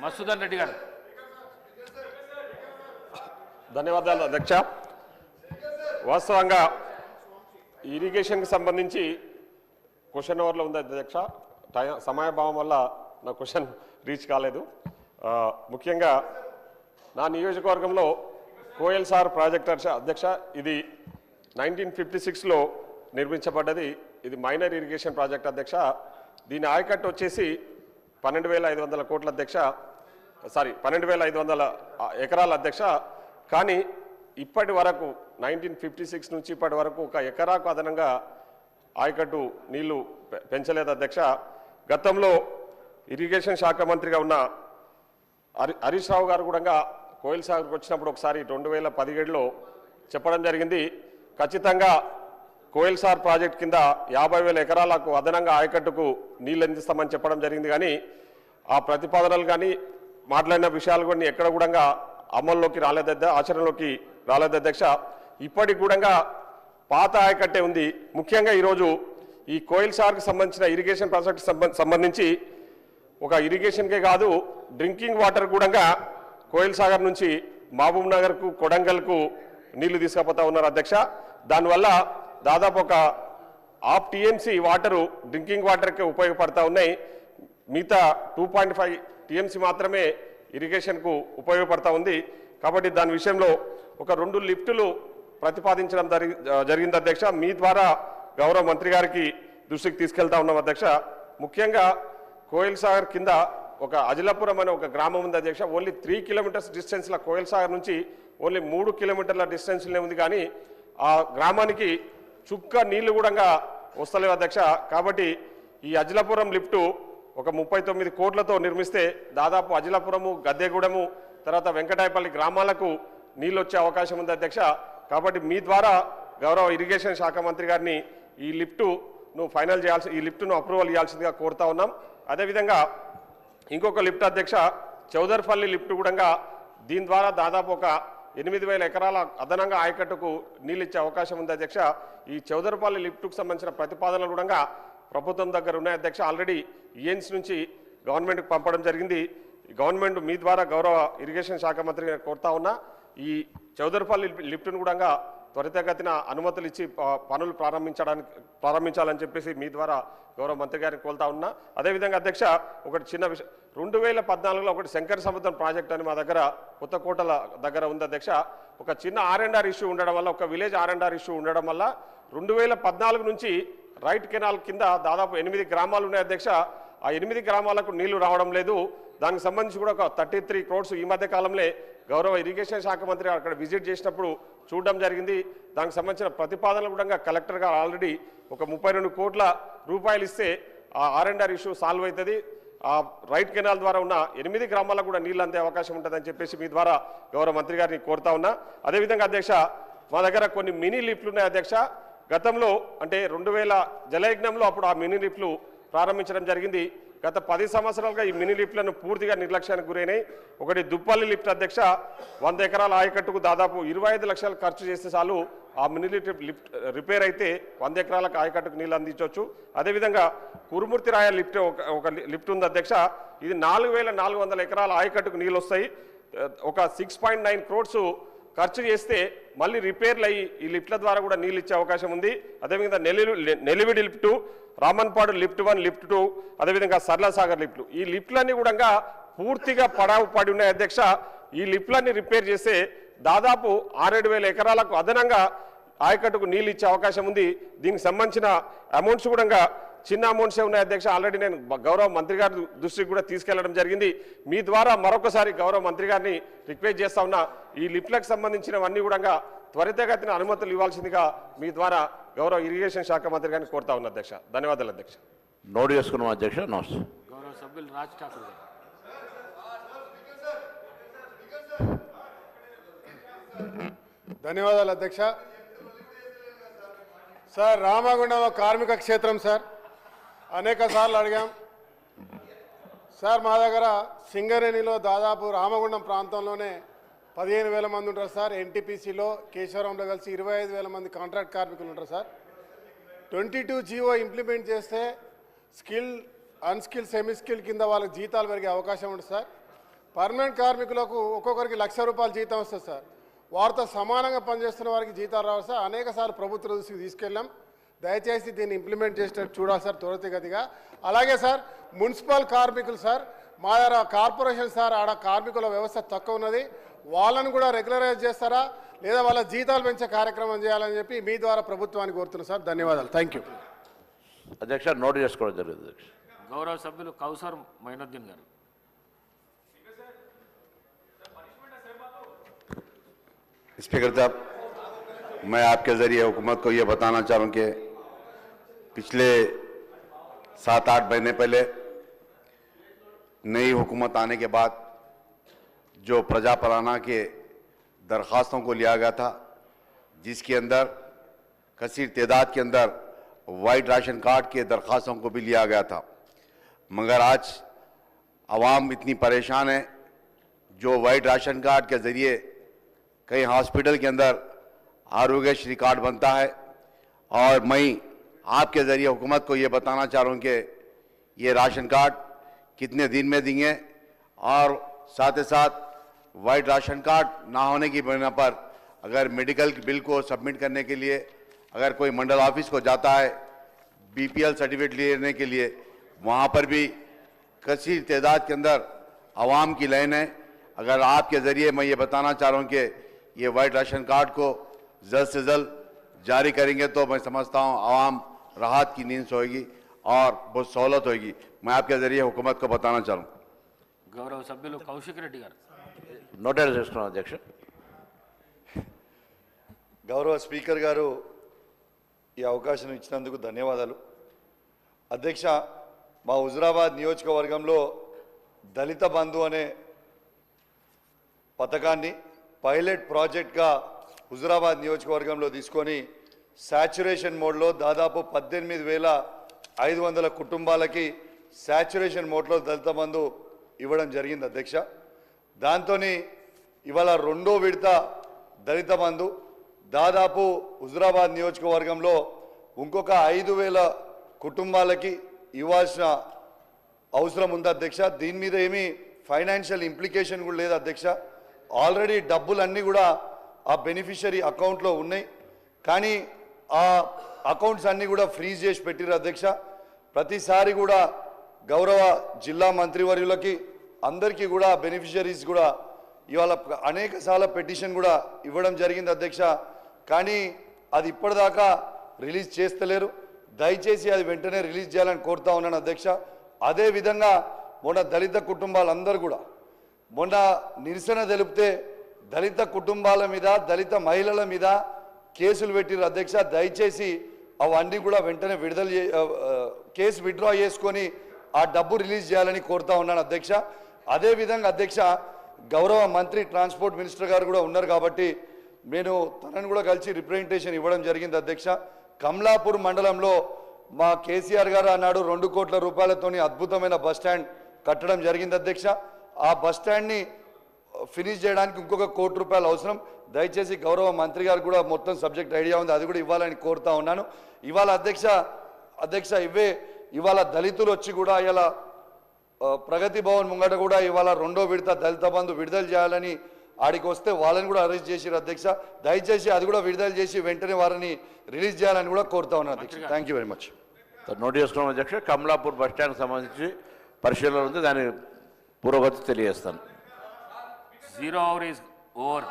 మసూదన్ రెడ్డి గారు. ధన్యవాదాలు అధ్యక్ష. వాస్తవంగా ఇరిగేషన్కి సంబంధించి క్వశ్చన్ అవర్లో ఉంది అధ్యక్ష. సమయభావం వల్ల నా క్వశ్చన్ రీచ్ కాలేదు. ముఖ్యంగా నా నియోజకవర్గంలో కోయల్ సార్ ప్రాజెక్ట్ అధ్యక్ష, ఇది 1956లో నిర్మించబడ్డది. ఇది మైనర్ ఇరిగేషన్ ప్రాజెక్ట్ అధ్యక్ష. దీని ఆయకట్టు వచ్చేసి 12,500 కోట్ల అధ్యక్ష, 12,500 ఎకరాల అధ్యక్ష. కానీ ఇప్పటి వరకు 1956 నుంచి ఇప్పటి వరకు ఒక ఎకరాకు అదనంగా ఆయకట్టు నీళ్లు పెంచలేదు అధ్యక్ష. గతంలో ఇరిగేషన్ శాఖ మంత్రిగా ఉన్న హరీష్ రావు గారు కూడా కోయల్ సాగర్కి వచ్చినప్పుడు ఒకసారి 2017లో చెప్పడం జరిగింది, ఖచ్చితంగా కోయల్ సార్ ప్రాజెక్ట్ కింద 50,000 ఎకరాలకు అదనంగా ఆయకట్టుకు నీళ్ళు అందిస్తామని చెప్పడం జరిగింది. కానీ ఆ ప్రతిపాదనలు కానీ మాట్లాడిన విషయాలు కొన్ని ఎక్కడ కూడా అమల్లోకి రాలేదు, ఆచరణలోకి రాలేదు అధ్యక్ష. ఇప్పటికి కూడా పాత ఆయకట్టే ఉంది. ముఖ్యంగా ఈరోజు ఈ కోయల్ సార్కి సంబంధించిన ఇరిగేషన్ ప్రాజెక్ట్ సంబంధించి ఒక ఇరిగేషన్కే కాదు, డ్రింకింగ్ వాటర్ కూడా కోయల్ సాగర్ నుంచి మహబూబ్ నగర్కు, కొడంగల్కు నీళ్లు తీసుకుపోతా ఉన్నారు అధ్యక్ష. దానివల్ల దాదాపు ఒక 1/2 టీఎంసీ వాటరు డ్రింకింగ్ వాటర్కే ఉపయోగపడతా ఉన్నాయి. మిగతా 2.5 టీఎంసీ మాత్రమే ఇరిగేషన్కు ఉపయోగపడతా ఉంది. కాబట్టి దాని విషయంలో ఒక 2 లిఫ్టులు ప్రతిపాదించడం జరిగింది అధ్యక్ష. మీ ద్వారా గౌరవ మంత్రి గారికి దృష్టికి తీసుకెళ్తా ఉన్నాం అధ్యక్ష. ముఖ్యంగా కోయల్ సాగర్ కింద ఒక అజిలాపురం అనే ఒక గ్రామం ఉంది అధ్యక్ష. ఓన్లీ 3 కిలోమీటర్స్ డిస్టెన్స్లో కోయల్ సాగర్ నుంచి ఓన్లీ 3 కిలోమీటర్ల డిస్టెన్స్లోనే ఉంది. కానీ ఆ గ్రామానికి చుక్క నీళ్లు కూడా వస్తలేవు అధ్యక్ష. కాబట్టి ఈ అజిలాపురం లిఫ్టు ఒక 39 కోట్లతో నిర్మిస్తే దాదాపు అజిలాపురము, గద్దెగూడెము, తర్వాత వెంకటాయపల్లి గ్రామాలకు నీళ్ళు వచ్చే అవకాశం ఉంది అధ్యక్ష. కాబట్టి మీ ద్వారా గౌరవ ఇరిగేషన్ శాఖ మంత్రి గారిని ఈ లిఫ్టును ఈ లిఫ్టును అప్రూవల్ ఇవ్వాల్సిందిగా కోరుతా ఉన్నాం. అదేవిధంగా ఇంకొక లిఫ్ట్ అధ్యక్ష, చౌదర్పల్లి లిఫ్ట్ కూడా దీని ద్వారా దాదాపు ఒక 8,000 ఎకరాల అదనంగా ఆయకట్టుకు నీళ్ళు ఇచ్చే అవకాశం ఉంది అధ్యక్ష. ఈ చౌదర్పల్లి లిఫ్టుకు సంబంధించిన ప్రతిపాదనలు కూడా ప్రభుత్వం దగ్గర ఉన్నాయి అధ్యక్ష. ఆల్రెడీ ఈఎన్స్ నుంచి గవర్నమెంట్కి పంపడం జరిగింది. గవర్నమెంట్ మీ ద్వారా గౌరవ ఇరిగేషన్ శాఖ మంత్రి కోరుతా ఉన్నా, ఈ చౌదర్పల్లి లిఫ్టును కూడా త్వరితగతిన అనుమతులు ఇచ్చి పనులు ప్రారంభించాలని చెప్పేసి మీ ద్వారా గౌరవ మంత్రి గారిని కోరుతా ఉన్నా. అదేవిధంగా అధ్యక్ష, ఒకటి చిన్న విషయం, 2014లో ఒకటి శంకర సముద్రం ప్రాజెక్ట్ అని మా దగ్గర కొత్తకోటల దగ్గర ఉంది అధ్యక్ష. ఒక చిన్న R&R ఇష్యూ ఉండడం వల్ల, ఒక విలేజ్ R&R ఇష్యూ ఉండడం వల్ల 2014 నుంచి రైట్ కెనాల్ కింద దాదాపు 8 గ్రామాలు ఉన్నాయి అధ్యక్ష. ఆ 8 గ్రామాలకు నీళ్లు రావడం లేదు. దానికి సంబంధించి కూడా ఒక 33 crores ఈ మధ్య కాలంలో గౌరవ ఇరిగేషన్ శాఖ మంత్రి అక్కడ విజిట్ చేసినప్పుడు చూడడం జరిగింది. దానికి సంబంధించిన ప్రతిపాదనలు కూడా కలెక్టర్ గారు ఆల్రెడీ ఒక 32 కోట్ల రూపాయలు ఇస్తే ఆ R&R ఇష్యూ సాల్వ్ అవుతుంది. ఆ రైట్ కెనాల్ ద్వారా ఉన్న 8 గ్రామాలకు కూడా నీళ్ళు అందే అవకాశం ఉంటుందని చెప్పేసి మీ ద్వారా గౌరవ మంత్రి గారిని కోరుతా ఉన్నా. అదేవిధంగా అధ్యక్ష, మా దగ్గర కొన్ని మినీ లిఫ్ట్లు ఉన్నాయి అధ్యక్ష. గతంలో అంటే 2000 జలయజ్ఞంలో అప్పుడు ఆ మినీ లిఫ్ట్లు ప్రారంభించడం జరిగింది. గత 10 సంవత్సరాలుగా ఈ మినీ లిఫ్ట్లను పూర్తిగా నిర్లక్ష్యానికి గురైనాయి. ఒకటి దుప్పల్లి లిఫ్ట్ అధ్యక్ష, 100 ఎకరాల ఆయకట్టుకు దాదాపు 25 లక్షలు ఖర్చు చేస్తే చాలు ఆ మినీ లిఫ్ట్ రిపేర్ అయితే 100 ఎకరాలకు ఆయకట్టుకు నీళ్ళు అందించవచ్చు. అదేవిధంగా కురుమూర్తి రాయ లిఫ్ట్ ఒక లిఫ్ట్ ఉంది అధ్యక్ష. ఇది 4,400 ఎకరాల ఆయకట్టుకు నీళ్ళు వస్తాయి. ఒక 6.9 crores ఖర్చు చేస్తే మళ్ళీ రిపేర్లు అయ్యి ఈ లిఫ్ట్ల ద్వారా కూడా నీళ్ళు ఇచ్చే అవకాశం ఉంది. అదేవిధంగా నెలివిడి లిఫ్టు, రామన్పాడు లిఫ్ట్ 1, లిఫ్ట్ 2, అదేవిధంగా సర్లాసాగర్ లిఫ్ట్లు, ఈ లిఫ్ట్లన్నీ కూడా పూర్తిగా పడావు పడి ఉన్నాయి అధ్యక్ష. ఈ లిఫ్ట్లన్నీ రిపేర్ చేస్తే దాదాపు 6,000 ఎకరాలకు అదనంగా ఆయకట్టుకు నీళ్ళు ఇచ్చే అవకాశం ఉంది. దీనికి సంబంధించిన అమౌంట్స్ కూడా చిన్న అమౌంట్సే ఉన్నాయి అధ్యక్ష. ఆల్రెడీ నేను గౌరవ మంత్రి గారి దృష్టికి కూడా తీసుకెళ్లడం జరిగింది. మీ ద్వారా మరొకసారి గౌరవ మంత్రి గారిని రిక్వెస్ట్ చేస్తా ఉన్నా, ఈ లిఫ్ట్లకు సంబంధించినవన్నీ కూడా త్వరితగతిన అనుమతులు ఇవ్వాల్సిందిగా మీ ద్వారా గౌరవ ఇరిగేషన్ శాఖ మంత్రి గారిని కోరుతా ఉన్నా అధ్యక్ష. ధన్యవాదాలు అధ్యక్ష. నోట్ చేసుకున్నాం అధ్యక్ష. నమస్తే. గౌరవ సభ్యులు రాజ్ ఠాకూర్ గారు. ధన్యవాదాలు అధ్యక్ష. సార్, రామగుండం కార్మిక క్షేత్రం సార్, అనేక సార్లు అడిగాం సార్. మా దగ్గర సింగరేణిలో దాదాపు రామగుండం ప్రాంతంలోనే 15,000 మంది ఉంటారు సార్. ఎన్టీపీసీలో కేశవరంలో కలిసి 25,000 మంది కాంట్రాక్ట్ కార్మికులు ఉంటారు సార్. 22 జీవో ఇంప్లిమెంట్ చేస్తే స్కిల్, అన్స్కిల్, సెమీ స్కిల్ కింద వాళ్ళకి జీతాలు పెరిగే అవకాశం ఉంటుంది సార్. పర్మనెంట్ కార్మికులకు ఒక్కొక్కరికి ₹1,00,000 జీతం వస్తుంది సార్. వారితో సమానంగా పనిచేస్తున్న వారికి జీతాలు రావు సార్. అనేక సార్లు ప్రభుత్వ దృష్టికి తీసుకెళ్ళాం. దయచేసి దీన్ని ఇంప్లిమెంట్ చేసేటట్టు చూడాలి సార్ త్వరితగతిగా. అలాగే సార్ మున్సిపల్ కార్మికులు సార్, మా దగ్గర కార్పొరేషన్ సార్, ఆడ కార్మికుల వ్యవస్థ తక్కువ ఉన్నది. వాళ్ళను కూడా రెగ్యులరైజ్ చేస్తారా లేదా వాళ్ళ జీతాలు పెంచే కార్యక్రమం చేయాలని చెప్పి మీ ద్వారా ప్రభుత్వానికి కోరుతున్నాను సార్. ధన్యవాదాలు. Thank you. అధ్యక్ష నోట్ చేసుకోవడం జరిగింది అధ్యక్ష. గౌరవ సభ్యులు కౌసర్ మైనుద్దీన్ గారు. स्पीकर साहब, मैं आपके ज़रिए हुकूमत को ये बताना चाह रहा हूँ कि पिछले 7-8 महीने पहले नई हुकूमत आने के बाद जो प्रजा पालना के दरख्वास्तों को लिया गया था, जिसके अंदर कसीर तादाद के अंदर वाइट राशन कार्ड के दरख्वास्तों को भी लिया गया था, मगर आज आवाम इतनी परेशान है। जो वाइट राशन कार्ड के ज़रिए कई हॉस्पिटल के अंदर आरोग्यश्री कार्ड बनता है, और मैं आपके ज़रिए हुकूमत को ये बताना चाह रहा हूँ कि ये राशन कार्ड कितने दिन में देंगे, और साथ ही साथ वाइट राशन कार्ड ना होने की बिना पर अगर मेडिकल बिल को सबमिट करने के लिए अगर कोई मंडल ऑफिस को जाता है BPL सर्टिफिकेट लेने के लिए, वहाँ पर भी कसीर तादाद के अंदर आवाम की लाइन है। अगर आपके ज़रिए मैं ये बताना चाह रहा हूँ कि ये वाइट राशन कार्ड को जल्द से जल्द जारी करेंगे तो मैं समझता हूँ आवाम राहत की नींद सोएगी और बहुत सहूलत होगी। मैं आपके ज़रिए हुकूमत को बताना चाह रहा हूँ. గౌరవ సభ్యులు కౌశిక్ రెడ్డి గారు. నోటెడ్ చేసుకున్నాం అధ్యక్ష. గౌరవ స్పీకర్ గారు ఈ అవకాశం ఇచ్చినందుకు ధన్యవాదాలు. అధ్యక్ష, మా హుజురాబాద్ నియోజకవర్గంలో దళిత బంధు అనే పథకాన్ని పైలట్ ప్రాజెక్ట్గా హుజురాబాద్ నియోజకవర్గంలో తీసుకొని శాచ్యురేషన్ మోడ్లో దాదాపు 18,500 కుటుంబాలకి శాచ్యురేషన్ మోడ్లో దళిత బంధు ఇవ్వడం జరిగింది అధ్యక్ష. దాంతో ఇవాళ రెండో విడత దళిత బంధు దాదాపు హుజురాబాద్ నియోజకవర్గంలో ఇంకొక 5,000 కుటుంబాలకి ఇవ్వాల్సిన అవసరం ఉంది అధ్యక్ష. దీని మీద ఏమీ ఫైనాన్షియల్ ఇంప్లికేషన్ కూడా లేదు అధ్యక్ష. ఆల్రెడీ డబ్బులన్నీ కూడా ఆ బెనిఫిషరీ అకౌంట్లో ఉన్నాయి, కానీ ఆ అకౌంట్స్ అన్నీ కూడా ఫ్రీజ్ చేసి పెట్టిరు అధ్యక్ష. ప్రతిసారి కూడా గౌరవ జిల్లా మంత్రివర్యులకి అందరికీ కూడా బెనిఫిషరీస్ కూడా ఇవాళ అనేక సార్లు పిటిషన్ కూడా ఇవ్వడం జరిగింది అధ్యక్ష, కానీ అది ఇప్పటిదాకా రిలీజ్ చేస్తలేరు. దయచేసి అది వెంటనే రిలీజ్ చేయాలని కోరుతా ఉన్నాను అధ్యక్ష. అదేవిధంగా మొన్న దళిత కుటుంబాలందరూ కూడా మొన్న నిరసన తెలిపితే దళిత కుటుంబాల మీద దళిత మహిళల మీద కేసులు పెట్టిరు అధ్యక్ష. దయచేసి అవన్నీ కూడా వెంటనే విడుదల కేసు విత్డ్రా చేసుకొని ఆ డబ్బు రిలీజ్ చేయాలని కోరుతా ఉన్నాను అధ్యక్ష. అదేవిధంగా అధ్యక్ష, గౌరవ మంత్రి ట్రాన్స్పోర్ట్ మినిస్టర్ గారు కూడా ఉన్నారు కాబట్టి నేను తనను కూడా కలిసి రిప్రజెంటేషన్ ఇవ్వడం జరిగింది అధ్యక్ష. కమలాపూర్ మండలంలో మా కేసీఆర్ గారు అన్నాడు 2 కోట్ల రూపాయలతోని అద్భుతమైన బస్ స్టాండ్ కట్టడం జరిగింది అధ్యక్ష. ఆ బస్ స్టాండ్ని ఫినిష్ చేయడానికి ఇంకొక ₹1 కోటి అవసరం. దయచేసి గౌరవ మంత్రి గారు కూడా మొత్తం సబ్జెక్ట్ ఐడియా ఉంది, అది కూడా ఇవ్వాలని కోరుతా ఉన్నాను. ఇవాళ అధ్యక్ష ఇవాళ దళితులు వచ్చి కూడా ఇలా ప్రగతి భవన్ ముంగట కూడా ఇవాళ రెండో విడత దళిత బంధు విడుదల చేయాలని ఆడికి వస్తే వాళ్ళని కూడా అరెస్ట్ చేసిరు అధ్యక్ష. దయచేసి అది కూడా విడుదల చేసి వెంటనే వారిని రిలీజ్ చేయాలని కూడా కోరుతా ఉన్నాను అధ్యక్ష. Thank you very much. Note చేసుకున్నాం అధ్యక్ష. కమలాపూర్ బస్ స్టాండ్కి సంబంధించి పరిశీలన ఉంది, దాని పురోగతి తెలియజేస్తాను. 0 hour is over.